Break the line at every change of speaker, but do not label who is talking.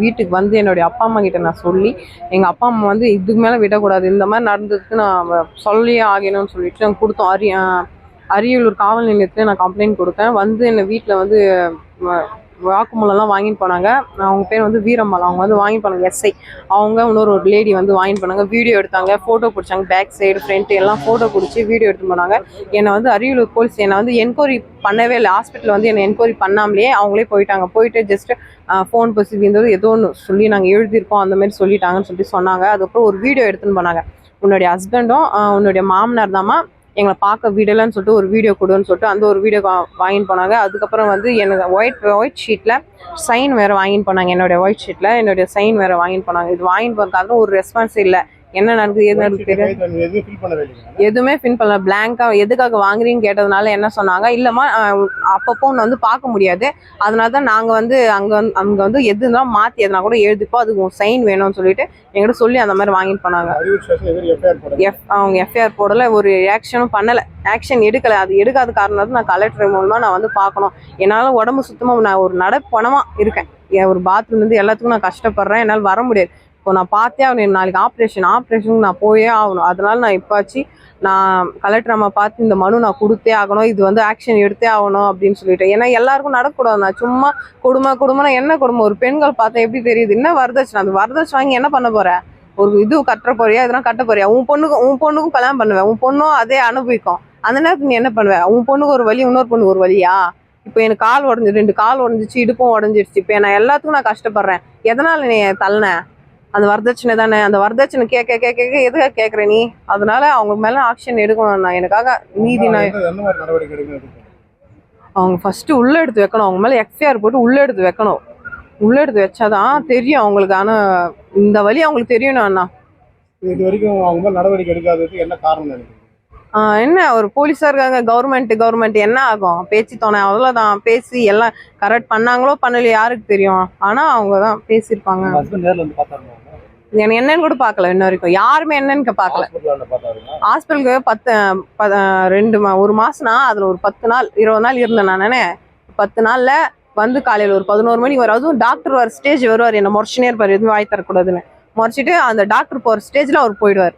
வீட்டுக்கு வந்து என்னுடைய அப்பா அம்மா கிட்ட நான் சொல்லி எங்கள் அப்பா அம்மா வந்து இதுக்கு மேலே விடக்கூடாது, இந்த மாதிரி நடந்ததுக்கு நான் சொல்லியே ஆகணும்னு சொல்லிட்டு நாங்கள் கொடுத்தோம். அரியலூர் காவல் நிலையத்தில் நான் கம்ப்ளைண்ட் கொடுத்தேன். வந்து என்னை வீட்டில் வந்து வாக்குமூலம்லாம் வாங்கிட்டு போனாங்க. அவங்க பேர் வந்து வீரம்மாள். அவங்க வந்து வாங்கிட்டு போனாங்க எஸ்ஐ. அவங்க இன்னொரு லேடி வந்து வாங்கிட்டு போனாங்க. வீடியோ எடுத்தாங்க, ஃபோட்டோ பிடிச்சாங்க. பேக் சைடு ஃப்ரண்ட் எல்லாம் ஃபோட்டோ பிடிச்சி வீடியோ எடுத்து போனாங்க. என்னை வந்து அரியலூர் போலீஸ் என்னை வந்து என்கொயரி பண்ணவே இல்லை. ஹாஸ்பிட்டலில் வந்து என்னை என்கொயரி பண்ணாமலே அவங்களே போயிட்டாங்க. போயிட்டு ஜஸ்ட் ஃபோன் பசி இருந்தது ஏதோ ஒன்று சொல்லி நாங்கள் எழுதியிருக்கோம் அந்த மாதிரி சொல்லிட்டாங்கன்னு சொல்லிட்டு சொன்னாங்க. அதுக்கப்புறம் ஒரு வீடியோ எடுத்துன்னு போனாங்க. உன்னுடைய ஹஸ்பண்டும் உன்னுடைய மாமனார் தாம்மா எங்களை பார்க்க விடலைன்னு சொல்லிட்டு ஒரு வீடியோ கொடுன்னு சொல்லிட்டு அந்த ஒரு வீடியோ வாங்கிட்டு போனாங்க. அதுக்கப்புறம் வந்து எனக்கு ஒயிட் ஷீட்டில் சைன் வேறு வாங்கிட்டு போனாங்க. என்னுடைய ஒயிட் ஷீட்டில் என்னுடைய சைன் வேறு வாங்கிட்டு போனாங்க. இது வாங்கிட்டு போகிறதுக்காக ஒரு ரெஸ்பான்ஸ் இல்லை. என்ன நடக்குது ஏது நடக்குது தெரியாது, எதுவுமே ஃபில் பண்ணல. பிளாங்கா எதுக்காக வாங்குறீங்கன்னு கேட்டதுனால என்ன சொன்னாங்க, இல்லைம்மா அப்பப்போ ஒன்று வந்து பார்க்க முடியாது, அதனால தான் நாங்கள் வந்து அங்கே வந்து எது இருந்தாலும் மாற்றி எதுனா கூட எழுதிப்போம், அதுக்கு சைன் வேணும்னு சொல்லிட்டு எங்கிட்ட சொல்லி அந்த மாதிரி வாங்கிட்டு போனாங்க. அவங்க எஃப்ஐஆர் போடலை, ஒரு ஆக்ஷனும் பண்ணலை, ஆக்ஷன் எடுக்கலை. அது எடுக்காத காரணம் நான் கலெக்டர் மூலமாக நான் வந்து பார்க்கணும். என்னால் உடம்பு சுத்தமாக நான் ஒரு நடப்பணமாக இருக்கேன். ஒரு பாத்ரூம்லேருந்து எல்லாத்துக்கும் நான் கஷ்டப்படுறேன். என்னால் வர முடியாது. இப்போ நான் பார்த்தே ஆகணும். நாளைக்கு ஆப்ரேஷனுக்கு நான் போயே ஆகணும். அதனால நான் இப்போச்சு நான் கலெக்டர் அம்மா பார்த்து இந்த மனு நான் கொடுத்தே ஆகணும், இது வந்து ஆக்ஷன் எடுத்தே ஆகணும் அப்படின்னு சொல்லிட்டு. ஏன்னா எல்லாருக்கும் நடக்கக்கூடாது. நான் சும்மா கொடுமைனா என்ன கொடுமை, ஒரு பெண்கள் பார்த்தா எப்படி தெரியுது, என்ன வரதட்சணை, அந்த வரதட்சணை வாங்கி என்ன பண்ண போற, ஒரு இது கட்ட போறியா, இதெல்லாம் கட்ட போறியா, உன் பொண்ணுக்கும் கல்யாணம் பண்ணுவேன், உன் பொண்ணும் அதே அனுபவிக்கும். அந்த நேரத்துக்கு நீ என்ன பண்ணுவேன், உன் பொண்ணுக்கு ஒரு வழி, இன்னொரு பொண்ணுக்கு ஒரு வழியா? இப்போ எனக்கு கால் உடஞ்சி 2 கால் உடஞ்சிச்சு, இடுப்பும் உடஞ்சிருச்சு. இப்போ நான் எல்லாத்துக்கும் நான் கஷ்டப்படுறேன். எதனால நீ தள்ளன? அந்த வரதட்சணை தானே. அந்த வரதட்சணை கேட்க எதுக்காக கேட்குற நீ? அதனால அவங்க மேலே ஆக்ஷன் எடுக்கணும். நான் எனக்காக நீதி அவங்க ஃபர்ஸ்ட் உள்ள எடுத்து வைக்கணும். அவங்க மேலே எஃப்ஐஆர் போட்டு உள்ள எடுத்து வைக்கணும். உள்ள எடுத்து வச்சாதான் தெரியும் அவங்களுக்கு. ஆனால் இந்த வழி அவங்களுக்கு தெரியணும். அண்ணா
இது வரைக்கும் அவங்க மேலே நடவடிக்கை எடுக்காததுக்கு என்ன காரணம்?
என்ன ஒரு போலீஸா இருக்காங்க, கவர்மெண்ட் என்ன ஆகும்? பேச்சு தோணை அவ்வளோதான். பேசி எல்லாம் கரெக்ட் பண்ணாங்களோ பண்ணலையோ யாருக்கு தெரியும். ஆனா அவங்க தான் பேசியிருப்பாங்க. எனக்கு என்னன்னு கூட பார்க்கல இன்ன வரைக்கும், யாருமே என்னன்னு பார்க்கல. ஹாஸ்பிட்டலுக்கு 1 மாசம்னா அதுல ஒரு 10 நாள் 20 நாள் இருந்தேன். நானே 10 நாள்ல வந்து காலையில ஒரு 11 மணிக்கு வரும். அதுவும் டாக்டர் வர ஸ்டேஜ் வருவார், என்ன முறைச்சுனே இருப்பார், எதுவும் வாய் தரக்கூடாதுன்னு முறைச்சிட்டு அந்த டாக்டர் போற ஸ்டேஜ்ல அவர் போயிடுவார்.